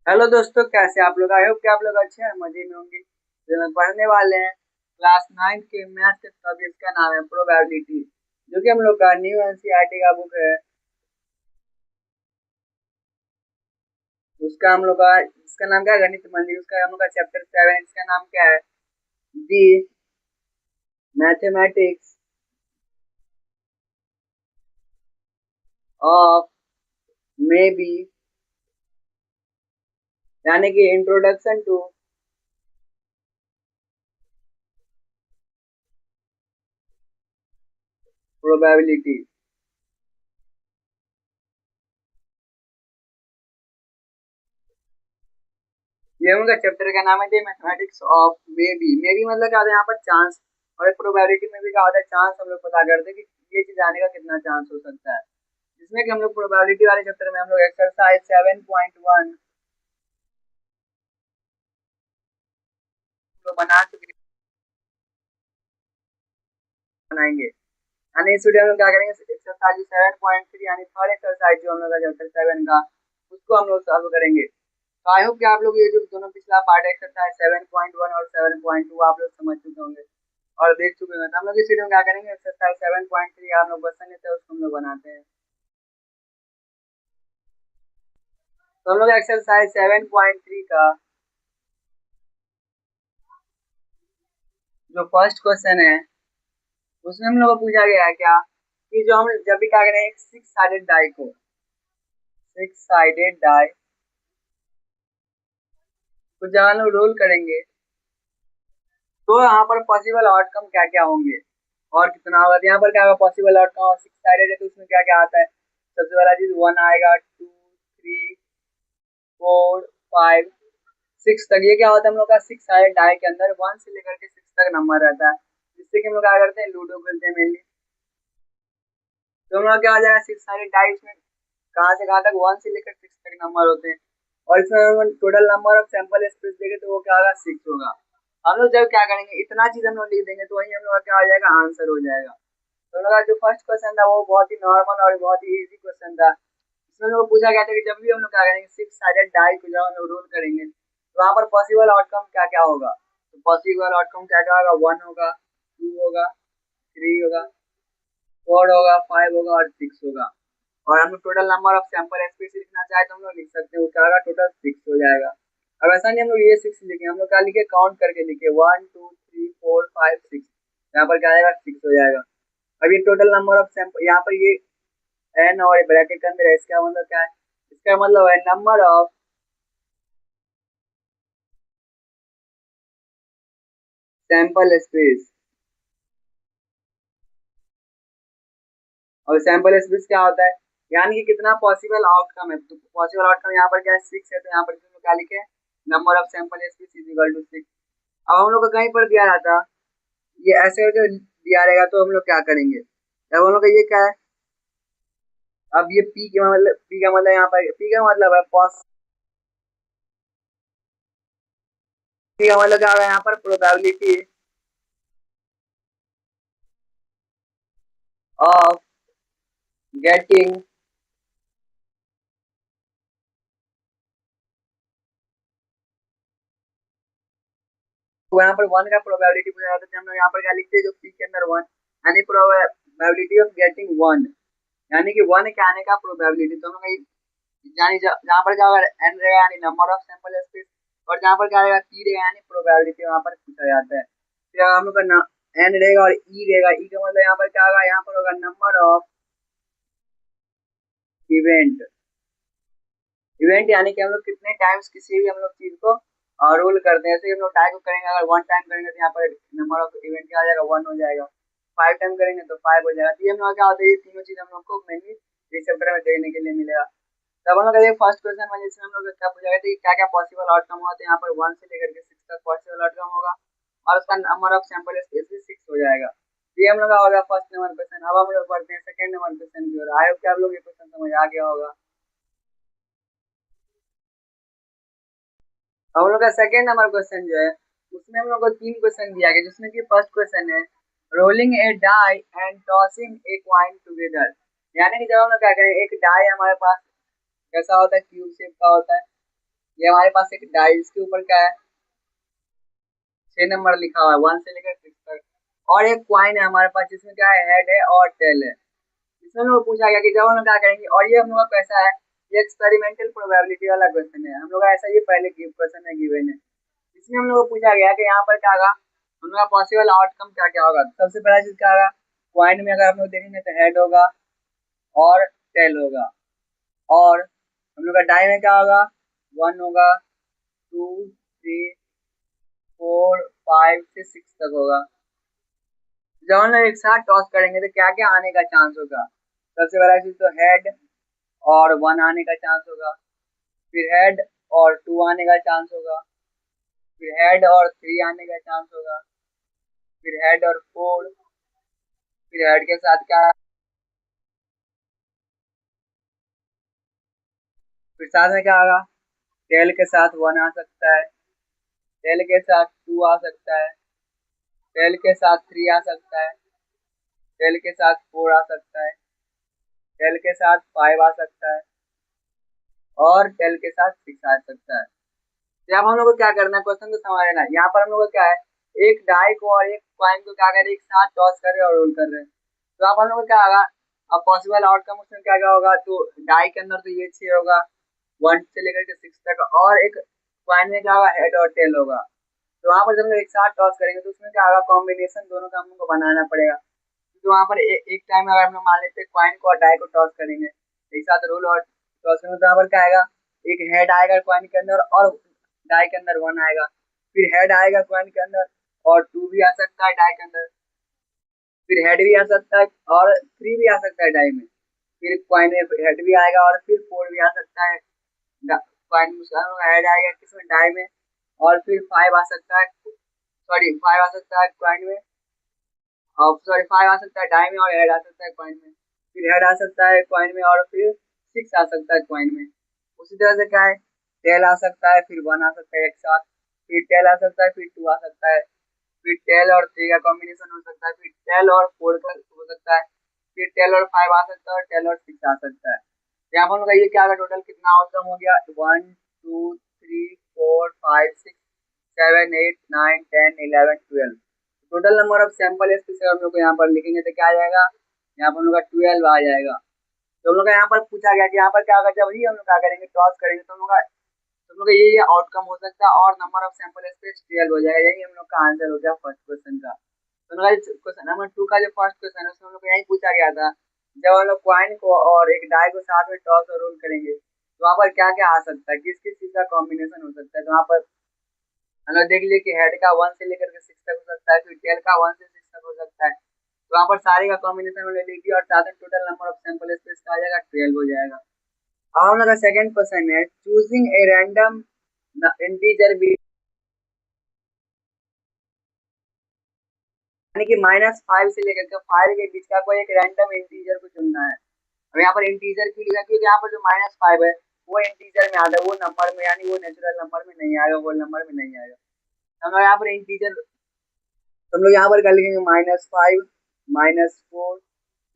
Hello दोस्तों, कैसे आप लोग? आई होप कि आप लोग अच्छे हैं, मजे में होंगे। जो हम पढ़ने वाले हैं क्लास 9 के मैथ के सब्जेक्ट का नाम है प्रोबेबिलिटी, जो कि हम लोग का न्यू एनसीईआरटी का बुक है। उसका हम लोग का इसका नाम क्या है? गणित मंदिर। उसका हम लोग का चैप्टर 7, इसका नाम क्या है? दी मैथमेटिक्स ऑफ मे बी, यानी कि इंट्रोडक्शन टू प्रोबेबिलिटी। ये उनका चैप्टर का नाम है दी मैथमेटिक्स ऑफ मे बी मतलब क्या होता है यहाँ पर? चांस। और प्रोबेबिलिटी में भी क्या होता है? चांस। हम लोग पता करते हैं कि ये चीज आने का कितना चांस हो सकता है। जिसमें कि हम लोग प्रोबेबिलिटी वाले चैप्टर में हम लोग एक्सरसाइज 7.1 तो बना चुके बनाएंगे। यानी इस वीडियो में क्या करेंगे? एक्सरसाइज 7.3 यानी थर्ड एक्सरसाइज जो हम लोग का चैप्टर 7 का, उसको हम लोग सॉल्व करेंगे। तो आई होप कि आप लोग ये जो दोनों पिछला पार्ट एक्सरसाइज 7.1 और 7.2 आप लोग समझ चुके होंगे और देख चुके होंगे। तो हम लोग इस वीडियो में क्या करेंगे? एक्सरसाइज 7.3 हम लोग क्वेश्चन लेते हैं, उसको हम लोग बनाते हैं। तो हम लोग एक्सरसाइज 7.3 का जो फर्स्ट क्वेश्चन है, उसमें हम लोग को पूछा गया है क्या कि जो हम जब भी क्या करें, एक सिक्स साइडेड डाई को जब हम लोग रोल करेंगे तो यहाँ पर पॉसिबल आउटकम क्या क्या होंगे और कितना होगा। तो यहाँ पर क्या होगा? पॉसिबल आउटकम सिक्स साइडेड है तो उसमें क्या क्या आता है? सबसे पहला चीज 1 आएगा, 2, 3, 4, 5, 6 तक। ये क्या होता है? हम लोग का सिक्स साइडेड डाई के अंदर 1 से लेकर के 6 तक नंबर रहता है, जिससे कि हम लोग क्या करते हैं? लूडो खेलते हैं मेनली। तो हम लोग क्या आ जाएगा? सिक्स साइडेड डाई में कहाँ से कहाँ तक? 1 से लेकर 6 तक नंबर होते हैं। और इसमें हम total number of sample space देंगे तो वो क्या होगा? 6 होगा। हम लोग जब क्या करेंगे, इतना चीज हम लोग लिख देंगे तो वही हम लोग का क्या हो जाएगा? आंसर हो जाएगा। तो हम लोग का जो फर्स्ट क्वेश्चन था वो बहुत ही नॉर्मल और बहुत ही इजी क्वेश्चन था। इसमें हम लोग पूछा गया था कि जब भी हम लोग क्या करेंगे, सिक्स साइडेड डाई को जब हम लोग रोल करेंगे तो वहाँ पर पॉसिबल आउटकम क्या क्या होगा? तो पॉसिबल आउटकम क्या क्या होगा? 1 होगा, 2 होगा, 3 होगा, 4 होगा, 5 होगा और 6 होगा। और हम लोग total number of sample space लिखना चाहे तो हम लोग लिख सकते हैं, वो क्या होगा? टोटल 6 हो जाएगा। अब ऐसा नहीं हम लोग ये 6 लिखे, हम लोग क्या लिखे? काउंट करके लिखे 1 2 3 4 5 6। यहाँ पर क्या आएगा? 6 हो जाएगा। अब ये टोटल नंबर ऑफ सैंपल, यहाँ पर ये एन और ब्रैकेट के अंदर है, इसका मतलब क्या है? इसका मतलब है नंबर ऑफ सैंपल स्पेस। और सैंपल स्पेस क्या होता है? यानी कि कितना पॉसिबल आउटकम है। तो पॉसिबल आउटकम यहाँ पर क्या है? 6 है, तो यहाँ पर क्या लिखे? Number of sample space is equal to 6। अब हम लोग को कहीं पर दिया रहता, ये ऐसे करके दिया रहेगा तो हम लोग क्या करेंगे? अब हम लोग का ये क्या है? अब ये पी का मतलब यहाँ पर पी का मतलब है पी का मतलब क्या होगा? यहाँ पर प्रोबेबिलिटी ऑफ गेटिंग तो यहाँ पर 1 का प्रोबेबिलिटी पूछा जाता है। हम लोग यहाँ पर क्या लिखते हैं? जो पी के अंदर 1 यानी प्रोबेबिलिटी ऑफ गेटिंग 1, यानी कि 1 के आने का प्रोबेबिलिटी। तो हम लोग यानी जहाँ पर क्या होगा? एन रहेगा यानी नंबर ऑफ सैंपल स्पेस, और जहाँ पर क्या रहेगा? पी रहेगा यानी प्रोबेबिलिटी वहाँ पर पूछा जाता है। फिर हम लोग का एन रहेगा और ई रहेगा। ई का मतलब यहाँ पर क्या होगा? यहाँ पर होगा नंबर ऑफ इवेंट। इवेंट यानी कि हम लोग कितने टाइम्स किसी भी हम लोग चीज को रोल करते हैं। जैसे हम लोग टाइम को करेंगे, अगर 1 टाइम करेंगे तो यहाँ पर नंबर ऑफ इवेंट क्या आ जाएगा? 1 हो जाएगा। 5 टाइम करेंगे तो 5 हो जाएगा। तो ये हम लोग क्या होता है? ये तीनों चीज हम लोग को मेनली इस चैप्टर में देखने के लिए मिलेगा। तब हम लोग का ये फर्स्ट क्वेश्चन में जिसमें हम लोग क्या पूछा गया था कि क्या क्या पॉसिबल आउटकम होगा। तो यहाँ पर 1 से लेकर के 6 तक पॉसिबल आउटकम होगा और उसका नंबर ऑफ सैंपल स्पेस भी 6 हो जाएगा। तो ये हम लोग का हो गया फर्स्ट नंबर क्वेश्चन। अब हम लोग पढ़ते हैं सेकंड नंबर क्वेश्चन की ओर। आई होप कि आप लोग ये क्वेश्चन समझ आ गया होगा। हम लोग का सेकंड नंबर क्वेश्चन जो है, उसमें हम लोग को 3 क्वेश्चन दिया गया, जिसमें कि फर्स्ट क्वेश्चन है rolling a die and tossing a coin together. यानी कि जब हम लोग क्या करें, एक डाई हमारे पास कैसा होता है? क्यूब शेप का होता है। ये हमारे पास एक डाई, इसके ऊपर क्या है, 6 नंबर लिखा हुआ है 1 से लेकर 6 तक। और एक क्वाइन है हमारे पास जिसमें क्या है, हेड है और टेल है। इसमें हम लोग पूछा गया कि जब हम लोग क्या करेंगे, और ये हम लोग का कैसा है, ये एक्सपेरिमेंटल प्रोबेबिलिटी वाला क्वेश्चन है, हम लोग का ऐसा ये पहले क्वेश्चन है गिवन है। इसमें हम लोग को पूछा गया कि यहाँ पर क्या होगा, हम लोग का पॉसिबल आउटकम क्या क्या होगा। तो सबसे पहला चीज क्या होगा, क्वाइन में अगर हम लोग देखेंगे तो हेड होगा और टेल होगा। और हम लोग का डाई में क्या होगा, 1 होगा, 2, 3, 4, 5 से 6 तक होगा। जब हम लोग एक साथ टॉस करेंगे तो क्या क्या आने का चांस होगा। सबसे पहला चीज तो हेड और 1 आने का चांस होगा, फिर हेड और 2 आने का चांस होगा, फिर हेड और 3 आने का चांस होगा, फिर हेड और 4, फिर हेड के साथ क्या, फिर साथ में क्या होगा, टेल के साथ 1 आ सकता है, टेल के साथ 2 आ सकता है, टेल के साथ 3 आ सकता है, टेल के साथ 4 आ सकता है, टेल के साथ 5 आ सकता है, और टेल के साथ 6 आ सकता है। तो अब हम लोग को क्या करना है, क्वेश्चन को समझ लेना है। यहाँ पर हम लोग को क्या है, एक डाई को और एक कॉइन को क्या कर रहे हैं, एक साथ टॉस कर रहे हैं और रोल कर रहे हैं। तो अब हम लोग को क्या होगा, अब पॉसिबल आउटकम उसमें क्या क्या होगा, तो डाई के अंदर तो ये 6 होगा 1 से लेकर के 6 तक, और एक कॉइन में क्या होगा, हेड और टेल होगा। तो वहां पर जब हम लोग एक साथ टॉस करेंगे तो उसमें क्या होगा, कॉम्बिनेशन दोनों का हम लोग को बनाना पड़ेगा। तो वहां पर एक टाइम में अगर हम लोग मान लेते हैं कॉइन को और डाई को टॉस करेंगे एक साथ रोल और टॉस में, तो यहाँ पर क्या आएगा, एक हेड आएगा कॉइन के अंदर और डाई के अंदर 1 आएगा, फिर हेड आएगा कॉइन के अंदर और 2 भी आ सकता है डाई के अंदर, फिर हेड भी आ सकता है और 3 भी आ सकता है डाई में, फिर कॉइन में हेड भी आएगा और फिर 4 भी आ सकता है कॉइन में, हेड आएगा किसमें, डाई में, और फिर 5 आ सकता है, सॉरी 5 आ सकता है कॉइन में, और सॉरी 5 आ सकता है डाई में और हेड आ सकता है कॉइन में, फिर हेड आ सकता है कॉइन में और फिर 6 आ सकता है कॉइन में। उसी तरह से क्या है, टेल आ सकता है, फिर 1 आ सकता है एक साथ, फिर टेल आ सकता है, फिर 2 आ सकता है, फिर टेल और 3 का कॉम्बिनेशन हो सकता है, फिर टेल और 4 का हो सकता है, फिर टेल और 5 आ सकता है और टेल और 6 आ सकता है। यहाँ पर उनका ये क्या होगा, टोटल कितना आउटकम हो गया, 1, 2, 3, 4, 5, 6, 7, 8, 9, 10, 11, 12। Total number of sample space हम लोग को यहाँ पर लिखेंगे तो क्या आ जाएगा, यहाँ पर हम लोग का 12 आ जाएगा। तो हम लोग का यहाँ पर पूछा गया कि यहाँ पर क्या होगा, जब ही हम लोग क्या करेंगे, टॉस करेंगे तो हम लोग का, तो हम लोग का ये आउटकम हो सकता है और नंबर ऑफ सैंपल स्पेस 12 हो जाएगा। यही हम लोग का आंसर हो गया फर्स्ट क्वेश्चन का। तो हम लोग क्वेश्चन नंबर 2 का जो फर्स्ट क्वेश्चन है उसमें हम लोग को यही पूछा गया था, जब हम लोग क्वाइन को और एक डाई को साथ में टॉस और रोल करेंगे तो वहाँ पर क्या क्या आ सकता है, किस किस चीज का कॉम्बिनेशन हो सकता है। तो वहाँ पर हम लोग देख लिए कि हेड का 1 से लेकर के 6 तक हो सकता है, फिर टेल का 1 से 6 तक हो सकता है। तो वहाँ पर सारे का कॉम्बिनेशन हमने लिख दिया और साथ में total number of sample space का आ जाएगा 12 हो जाएगा। अब हम लोग का सेकंड क्वेश्चन है, choosing a random integer B, यानी कि -5 से लेकर के 5 के बीच का कोई एक रैंडम इंटीजर को चुनना है। अब यहाँ पर इंटीजर क्यों लिखा, क्योंकि यहाँ पर जो -5 है वो इंटीजर में आता है, वो नंबर में यानी वो नेचुरल नंबर में नहीं आएगा, होल नंबर में नहीं आएगा। हम लोग यहाँ पर इंटीजर, हम लोग यहाँ पर कर लिखेंगे -5, -4,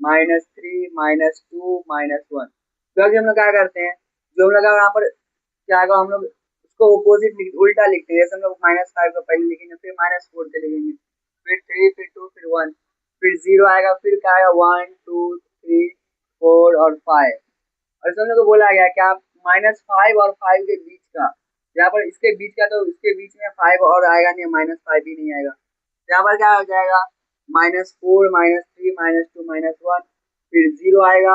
-3, -2, -1। क्योंकि हम लोग क्या करते हैं, जो हम लोग यहाँ पर क्या होगा, हम लोग उसको अपोजिट उल्टा लिखते हैं। जैसे हम लोग -5 को पहले लिखेंगे, फिर -4 के लिखेंगे, फिर 3, फिर 2, फिर 1, फिर 0 आएगा, फिर क्या आएगा 1, 2, 3, 4 और 5। और इसमें हम लोग को बोला गया कि आप -5 और 5 के बीच का, यहाँ पर इसके बीच का, तो इसके बीच में 5 और आएगा नहीं, -5 भी नहीं आएगा। यहाँ पर क्या हो जाएगा, -4, -3, -2, -1, फिर 0 आएगा,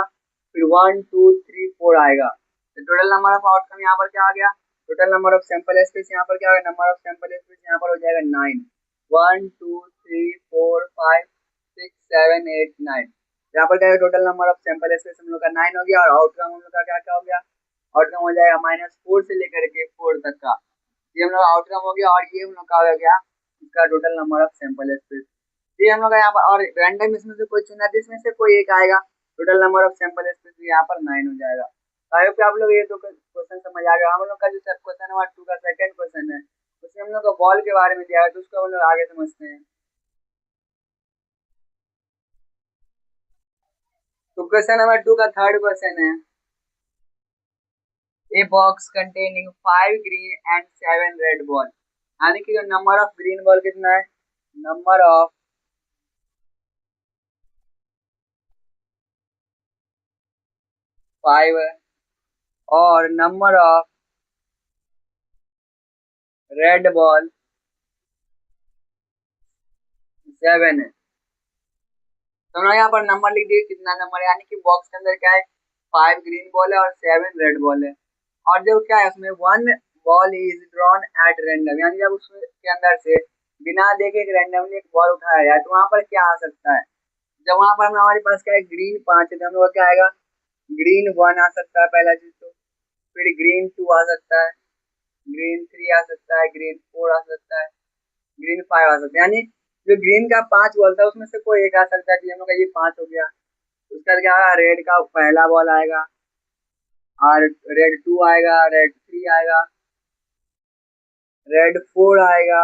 फिर 1, 2, 3, 4 आएगा। तो टोटल नंबर ऑफ आउटकम यहाँ पर क्या आ गया, total number of sample space यहाँ पर क्या होगा, नंबर ऑफ सैंपल स्पेस यहाँ पर हो जाएगा 9। 1, 2, 3, 4, 5, 6, 7, 8, 9। यहाँ पर क्या है, total number of sample space हम लोग का 9 हो गया और आउटकम हम लोग का क्या क्या हो गया, आउटकम हो जाएगा -4 से लेकर के 4 तक का। ये हम लोग आउटकम हो गया और ये हम लोग का हो गया इसका total number of sample space. ये हम लोग का यहाँ पर, और रैंडम इसमें से कोई चुना है, इसमें से कोई एक आएगा, total number of sample space भी यहाँ पर 9 हो जाएगा। आई होप आप लोग ये दो क्वेश्चन समझ आ गया। हम लोग का जो क्वेश्चन नंबर 2 का सेकंड क्वेश्चन है उसमें हम लोग का बॉल के बारे में दिया है, तो उसको हम लोग आगे समझते हैं। तो क्वेश्चन नंबर 2 का थर्ड क्वेश्चन है, a box containing 5 green and 7 red ball, यानी कि जो नंबर ऑफ ग्रीन बॉल कितना है, नंबर ऑफ 5 है, और नंबर ऑफ रेड बॉल 7 है। तो हमने यहाँ पर नंबर लिख दिए, कितना नंबर है, यानी कि बॉक्स के अंदर क्या है, 5 ग्रीन बॉल है और 7 रेड बॉल है। और जो क्या है उसमें 1 ball is drawn at random, यानी जब उसके अंदर से बिना देखे एक रैंडमली एक बॉल उठाया जाए तो वहां पर क्या आ सकता है। जब वहां पर हमारे पास क्या है, ग्रीन 5 है तो हम लोग क्या आएगा, ग्रीन 1 आ सकता है पहला चीज तो, फिर ग्रीन 2 आ सकता है, ग्रीन 3 आ सकता है, ग्रीन 4 आ सकता है, ग्रीन 5 आ सकता है, यानी जो ग्रीन का 5 बॉल था उसमें से कोई एक आ सकता है कि हम लोग का ये 5 हो गया। उसका क्या होगा, रेड का पहला बॉल आएगा, और रेड 2 आएगा, रेड 3 आएगा, रेड 4 आएगा,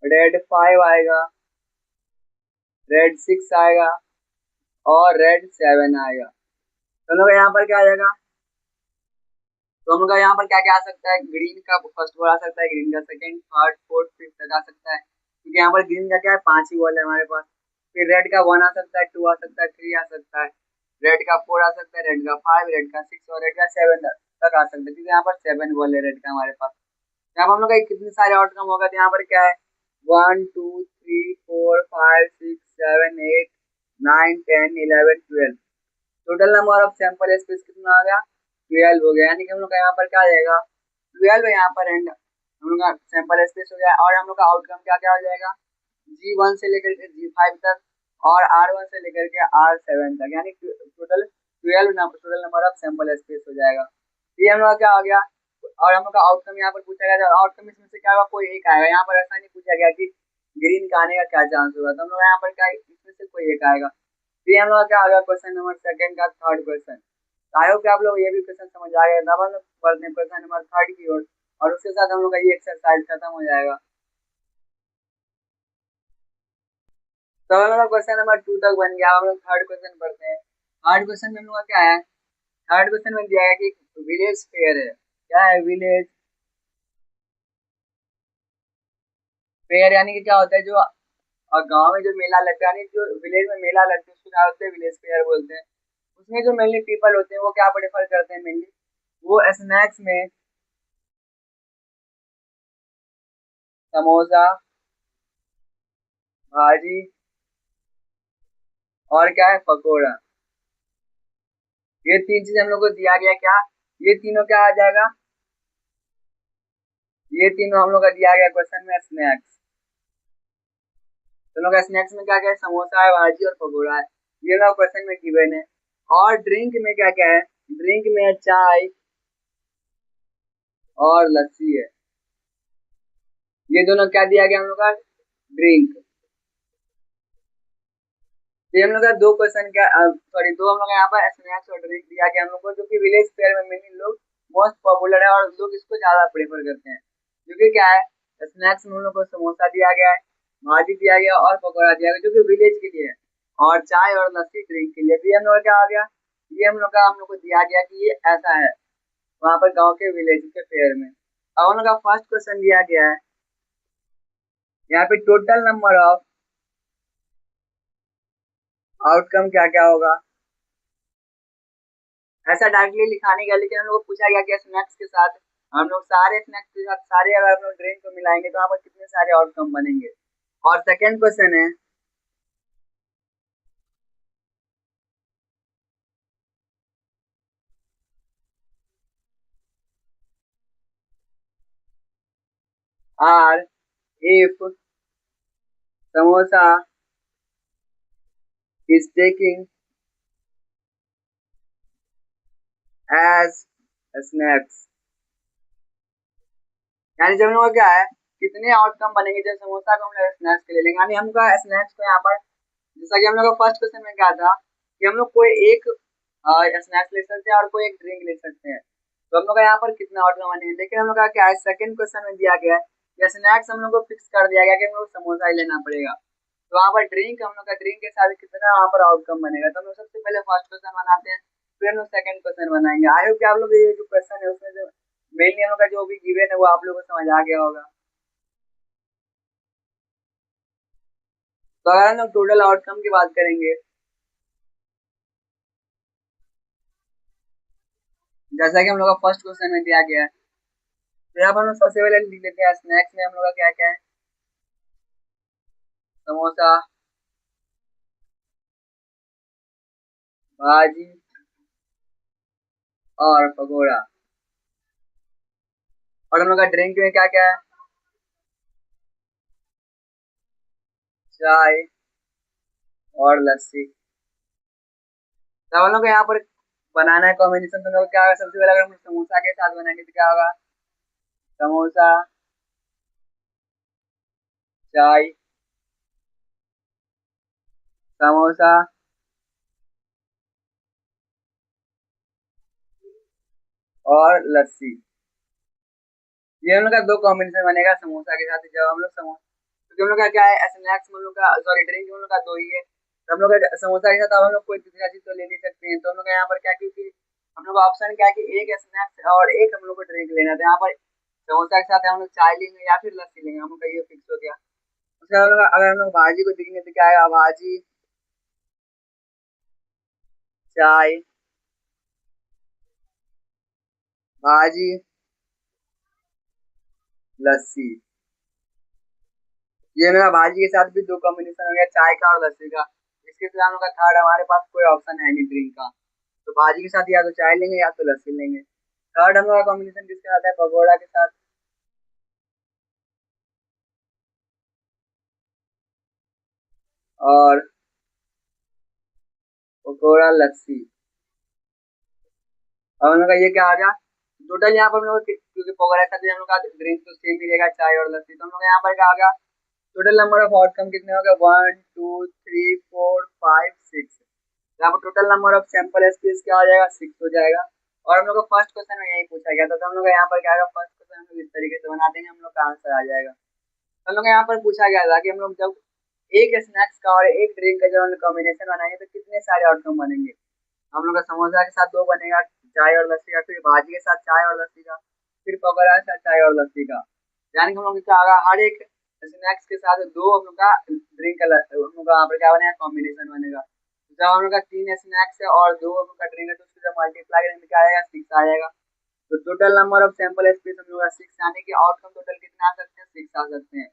रेड 5 आएगा, रेड 6 आएगा, और रेड 7 आएगा। तो हम लोग यहाँ पर क्या आ जाएगा, तो हम लोग का यहाँ पर क्या क्या आ सकता है, ग्रीन का फर्स्ट बॉल आ सकता है, ग्रीन का सेकंड, थर्ड, फोर्थ, फिफ्थ तक आ सकता है, क्योंकि यहाँ पर ग्रीन का क्या है, 5 ही बॉल है हमारे पास। फिर रेड का 1 आ सकता है, 2 आ सकता है, 3 आ सकता है, रेड का 4 आ सकता है, रेड का 5, रेड का 6 और रेड का 7 तक आ सकता है, क्योंकि यहाँ पर 7 बॉल है रेड का हमारे पास। यहाँ पर हम लोग का कितने सारे आउटकम होगा, तो यहाँ पर क्या है, 1 2 3 4 5 6 7 8 9 10 11 12, total number of sample space कितना आ गया, 12 हो गया, यानी कि हम लोग का यहाँ पर क्या आ जाएगा, 12 यहाँ पर एंड हम लोग का सैंपल स्पेस हो गया। और हम लोग का आउटकम क्या क्या हो जाएगा, G1 से लेकर के G5 तक, और R1 से लेकर के R7 तक, यानी total 12 total number of sample space हो जाएगा। ये हम लोग का क्या हो गया, और हम लोग का आउटकम यहाँ पर पूछा गया था, आउटकम इसमें से क्या होगा, कोई एक आएगा, यहाँ पर ऐसा नहीं पूछा गया कि ग्रीन का आने का क्या चांस होगा, तो हम लोग यहाँ पर क्या इसमें से कोई एक आएगा। ये हम लोग का क्या आ गया, क्वेश्चन नंबर सेकंड का थर्ड क्वेश्चन। आई होप कि आप लोग ये भी क्वेश्चन समझ आ गए। तब हम लोग बढ़ते हैं क्वेश्चन नंबर थर्ड की ओर, और उसके साथ हम लोग का ये एक्सरसाइज खत्म हो जाएगा। तो हम लोग क्वेश्चन नंबर 2 तक बन गया, हम लोग थर्ड क्वेश्चन पढ़ते हैं। थर्ड क्वेश्चन में हम लोग का क्या है, थर्ड क्वेश्चन में दिया है कि विलेज फेयर है। क्या है विलेज फेयर, यानी कि क्या होता है, जो गांव में जो मेला लगता है, यानी जो विलेज में मेला लगता है उसको क्या बोलते हैं, विलेज फेयर बोलते हैं। उसमें जो मेनली पीपल होते हैं वो क्या प्रेफर करते हैं, मेनली वो स्नैक्स में समोसा, भाजी, और क्या है, पकोड़ा। ये 3 चीज हम लोग को दिया गया, क्या ये तीनों क्या आ जाएगा, ये तीनों हम लोग का दिया गया क्वेश्चन में स्नैक्स। तो लोग स्नैक्स में क्या क्या है, समोसा है, भाजी और पकौड़ा है, ये लोग क्वेश्चन में गिवन है। और ड्रिंक में क्या क्या है, ड्रिंक में चाय और लस्सी है, ये दोनों क्या दिया गया हम लोग का, ड्रिंक। तो ये हम लोग का दो क्वेश्चन क्या, सॉरी दो हम लोग का यहाँ पर स्नैक्स और ड्रिंक दिया गया हम लोग को, जो कि विलेज फेयर में मेनली लोग मोस्ट पॉपुलर है और लोग इसको ज्यादा प्रेफर करते हैं। क्योंकि क्या है, स्नैक्स में हम लोग को समोसा दिया गया है, भाजी दिया गया और पकौड़ा दिया गया, जो कि विलेज के लिए है, और चाय और लस्सी ड्रिंक के लिए। तो ये हम लोग का क्या आ गया, ये हम लोग का हम लोग को दिया गया कि ये ऐसा है वहां पर गाँव के विलेज के फेयर में। अब हम लोग का फर्स्ट क्वेश्चन दिया गया है, यहाँ पे टोटल नंबर ऑफ आउटकम क्या क्या होगा, ऐसा डायरेक्टली लिखाने गया, लेकिन हम लोग को पूछा गया कि स्नैक्स के साथ हम लोग सारे स्नैक्स के साथ सारे अगर हम लोग ड्रिंक को मिलाएंगे तो यहाँ पर कितने सारे आउटकम बनेंगे। और सेकंड क्वेश्चन है, are if samosa is taking as snacks, यानी जब हम लोग का क्या है, कितने आउटकम बनेंगे जब समोसा को हम लोग स्नैक्स के ले लेंगे, यानी हम लोग का स्नैक्स को यहाँ पर, जैसा कि हम लोग का फर्स्ट क्वेश्चन में क्या था कि हम लोग कोई एक स्नैक्स ले सकते हैं और कोई एक ड्रिंक ले सकते हैं, तो हम लोग का यहाँ पर कितना आउटकम बनेंगे। लेकिन हम लोग का क्या है, सेकंड क्वेश्चन में दिया गया है या स्नैक्स हम लोग को फिक्स कर दिया गया कि हम लोग समोसा ही लेना पड़ेगा, तो वहाँ पर ड्रिंक हम लोग का ड्रिंक के साथ कितना वहाँ पर आउटकम बनेगा। तो हम लोग सबसे पहले फर्स्ट क्वेश्चन बनाते हैं, फिर हम लोग सेकंड क्वेश्चन बनाएंगे। आई होप कि आप लोग ये जो क्वेश्चन है उसमें जो मेनली हम लोग का जो भी गिवन है वो आप लोगों को समझ आ गया होगा। तो अगर हम लोग टोटल आउटकम की बात करेंगे, जैसा कि हम लोग का फर्स्ट क्वेश्चन में दिया गया है, तो यहाँ पर हम लोग सबसे पहले लिख लेते हैं स्नैक्स में हम लोग का क्या क्या है। समोसा, भाजी और पकौड़ा। और हम लोग का ड्रिंक में क्या क्या है, चाय और लस्सी। तो हम लोग को यहाँ पर बनाना है कॉम्बिनेशन, तो हम लोग क्या होगा, सबसे पहले अगर हम समोसा के साथ बनाएंगे तो क्या होगा, समोसा, चाय, समोसा और लस्सी। ये हम लोग का दो कॉम्बिनेशन बनेगा समोसा के साथ। जब हम लोग समोसा, क्योंकि हम लोग का क्या है स्नैक्स में हम लोग का, सॉरी ड्रिंक में हम लोग का दो ही है, तो हम लोग का समोसा के साथ अब हम लोग कोई दूसरा चीज तो ले नहीं सकते हैं। तो हम लोग का यहाँ पर क्या, क्योंकि हम लोग का ऑप्शन क्या है कि एक स्नैक्स और एक हम लोग को ड्रिंक लेना था, यहाँ पर समोसा के साथ हम लोग चाय लेंगे या फिर लस्सी लेंगे, हम लोग का ये फिक्स हो गया। उसके बाद हम लोग अगर हम लोग भाजी को देखेंगे तो क्या आएगा, भाजी, चाय, भाजी, लस्सी। ये मेरा भाजी के साथ भी दो कॉम्बिनेशन हो गया, चाय का और लस्सी का। इसके सिवा हम लोग का थर्ड हमारे पास कोई ऑप्शन है नहीं ड्रिंक का, तो भाजी के साथ या तो चाय लेंगे या तो लस्सी लेंगे। थर्ड हम लोग का कॉम्बिनेशन किसके साथ है, पकौड़ा के साथ। और पकौड़ा लस्सी। और हम लोग का ये क्या आ गया, टोटल यहाँ पर हम लोग क्योंकि पकौड़ा के साथ भी हम लोग का ड्रिंक तो सेम ही रहेगा, चाय और लस्सी, तो हम लोग यहाँ पर क्या आ गया, टोटल नंबर ऑफ आउटकम कितने हो गए, 1 2 3 4 5 6। यहाँ पर total number of sample space क्या हो जाएगा, 6 हो जाएगा। और हम लोग को फर्स्ट क्वेश्चन में यही पूछा गया था, तो हम लोग यहाँ पर क्या होगा, फर्स्ट क्वेश्चन हम लोग इस तरीके से बना देंगे, हम लोग का आंसर आ जाएगा। हम लोग यहाँ पर पूछा गया था कि हम लोग जब एक स्नैक्स का और एक ड्रिंक का जब हम लोग कॉम्बिनेशन बनाएंगे तो कितने सारे आउटकम बनेंगे। हम लोग का समोसा के साथ दो बनेगा, चाय और लस्सी का, फिर भाजी के साथ चाय और लस्सी का, फिर पकौड़ा के साथ चाय और लस्सी का। यानी कि हम लोग क्या होगा, हर एक स्नैक्स के साथ दो हम लोग का ड्रिंक का हम लोग का यहाँ पर क्या बनेगा, कॉम्बिनेशन बनेगा। तो जब हम लोग का तीन स्नैक्स है और दो हम लोग का ड्रिंक है तो उसको जब मल्टीप्लाई करेंगे तो क्या आएगा, 6 आ जाएगा। तो total number of sample space हम लोग का 6, यानी कि आउटकम टोटल कितना आ सकते हैं, 6 आ सकते हैं।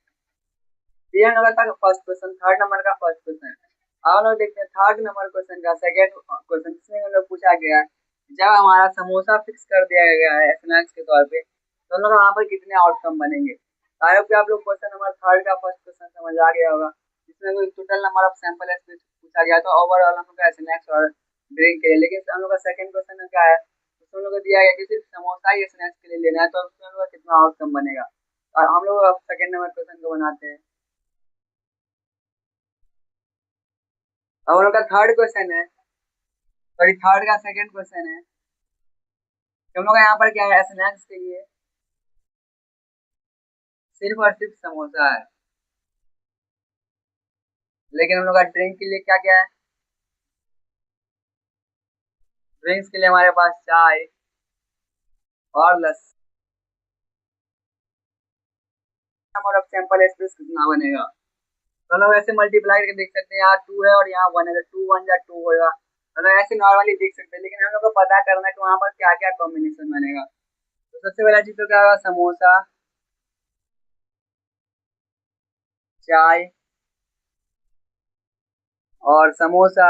ये नंबर का फर्स्ट क्वेश्चन, थर्ड नंबर का फर्स्ट क्वेश्चन। अब हम लोग देखते हैं थर्ड नंबर क्वेश्चन का सेकंड क्वेश्चन, जिसमें हम लोग पूछा गया है जब हमारा समोसा फिक्स कर दिया गया है स्नैक्स के तौर पे तो हम लोग वहाँ पर कितने आउटकम बनेंगे। आई होप कि आप लोग क्वेश्चन नंबर थर्ड का फर्स्ट क्वेश्चन समझ आ गया होगा, जिसमें टोटल नंबर ऑफ सैंपल पूछा गया था ओवरऑल हम लोग का स्नैक्स और ड्रिंक के लिए। लेकिन हम लोग का सेकंड क्वेश्चन में क्या है, उसमें हम लोग को दिया गया कि सिर्फ समोसा ही स्नैक्स के लिए लेना है, तो उसमें हम लोग का कितना आउटकम बनेगा। और हम लोग अब सेकंड नंबर क्वेश्चन को बनाते हैं। अब हम लोग का थर्ड क्वेश्चन है, सॉरी थर्ड का सेकंड क्वेश्चन है कि हम लोग का यहाँ पर क्या है, स्नैक्स के लिए सिर्फ और सिर्फ समोसा है, लेकिन हम लोग का ड्रिंक के लिए क्या क्या है, ड्रिंक्स के लिए हमारे पास चाय और लस्सी। नंबर ऑफ सैंपल स्पेस कितना बनेगा, तो हम लोग ऐसे मल्टीप्लाई करके देख सकते हैं, यहाँ 2 है और यहाँ 1 है, तो 2 1 जा 2 होगा। हम लोग ऐसे नॉर्मली देख सकते हैं, लेकिन हम लोग को पता करना है कि वहाँ पर क्या क्या कॉम्बिनेशन बनेगा। तो सबसे पहला चीज तो क्या होगा, समोसा, चाय और समोसा,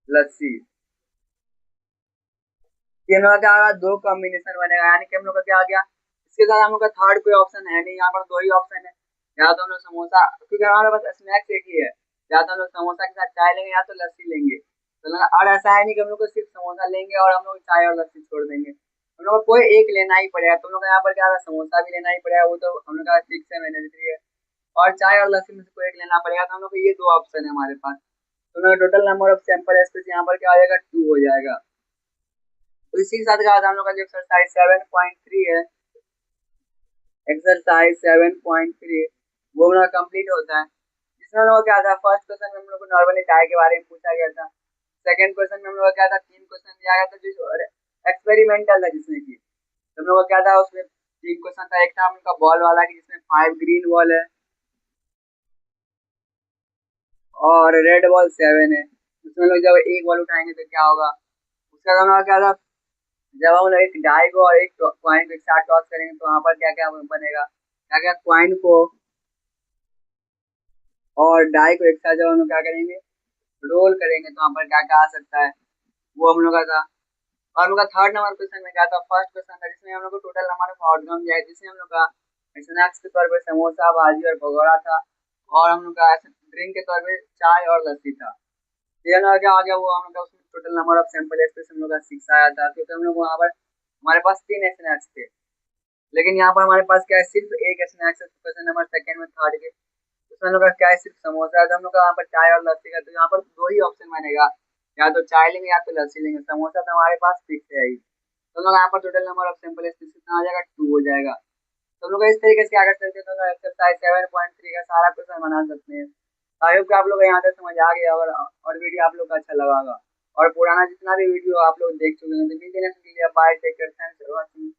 लस्सी। ये हम लोग का क्या होगा, दो कॉम्बिनेशन बनेगा, यानी कि हम लोग का क्या आ गया, इसके साथ हम लोग का थर्ड कोई ऑप्शन है नहीं, यहाँ पर दो ही ऑप्शन है। या तो हम लोग समोसा, क्योंकि हमारे पास स्नैक्स एक ही है, या तो हम लोग समोसा के साथ चाय लेंगे या तो लस्सी लेंगे। तो और ऐसा है नहीं कि हम लोग को सिर्फ समोसा लेंगे और हम लोग चाय और लस्सी छोड़ देंगे, हम लोग को कोई एक लेना ही पड़ेगा। तो हम लोग का यहाँ पर क्या होगा, समोसा भी लेना ही पड़ेगा, वो तो हम लोग का फिक्स है, मैंडेटरी है। और चाय और लस्सी में से कोई एक लेना पड़ेगा, तो हम लोग को ये दो ऑप्शन है हमारे पास। तो हम लोग total number of sample space यहाँ पर क्या हो जाएगा, 2 हो जाएगा। तो इसी के साथ क्या होता है, हम लोग का जो एक्सरसाइज 7.3 है, एक्सरसाइज 7.3 वो हम लोग कंप्लीट होता है, जिसमें हम लोग क्या था, फर्स्ट क्वेश्चन में हम लोग को नॉर्मली चाय के बारे में पूछा गया था। सेकंड क्वेश्चन में हम लोग का क्या था, 3 क्वेश्चन दिया गया था जो एक्सपेरिमेंटल था, जिसमें कि हम लोग का क्या था उसमें 3 क्वेश्चन था। एक था हम लोग का बॉल वाला कि जिसमें 5 ग्रीन बॉल है और रेड बॉल 7 है। उसमें लोग जब एक बॉल उठाएंगे तो क्या होगा। उसका हम लोग का क्या था, जब हम लोग एक डाई को और एक कॉइन को एक साथ टॉस करेंगे तो वहां पर क्या क्या बनेगा, क्या क्या कॉइन को और डाई को एक साथ जब हम लोग क्या करेंगे, रोल करेंगे तो वहां पर क्या क्या आ सकता है, वो हम लोग का था। और हम लोग का थर्ड नंबर क्वेश्चन में क्या था, फर्स्ट क्वेश्चन था जिसमें हम लोग को टोटल नंबर ऑफ आउटकम दिया है, जिसमें हम लोग का स्नैक्स के तौर पे समोसा, भाजी और पकौड़ा था, और हम लोग का ड्रिंक के तौर पे चाय और लस्सी था। तो ये लोग क्या आ गया, वो हम लोग का उसमें total number of sample express हम लोग का 6 आया था, क्योंकि हम लोग वहाँ पर हमारे पास 3 स्नैक्स थे। लेकिन यहाँ पर हमारे पास क्या है, सिर्फ एक स्नैक्स है क्वेश्चन नंबर सेकंड में थर्ड के। उसमें हम लोग का क्या है, सिर्फ समोसा है, तो हम लोग का वहाँ पर चाय और लस्सी का, तो यहाँ पर 2 ही ऑप्शन बनेगा, या तो चाय लेंगे या तो लस्सी लेंगे। समोसा तो हमारे पास फिक्स है ही। तो हम लोग यहाँ पर total number of sample express कितना आ जाएगा, 2 हो जाएगा। तो हम लोग इस तरीके से क्या कर सकते हैं, तो एक्सरसाइज 7.3 का सारा क्वेश्चन बना सकते हैं। आई होप कि आप लोग को यहाँ तक समझ आ गया, और वीडियो आप लोग को अच्छा लगा होगा। और पुराना जितना भी वीडियो आप लोग देख चुके हैं, तो मिलते हैं next video. Bye, take care, thanks for watching.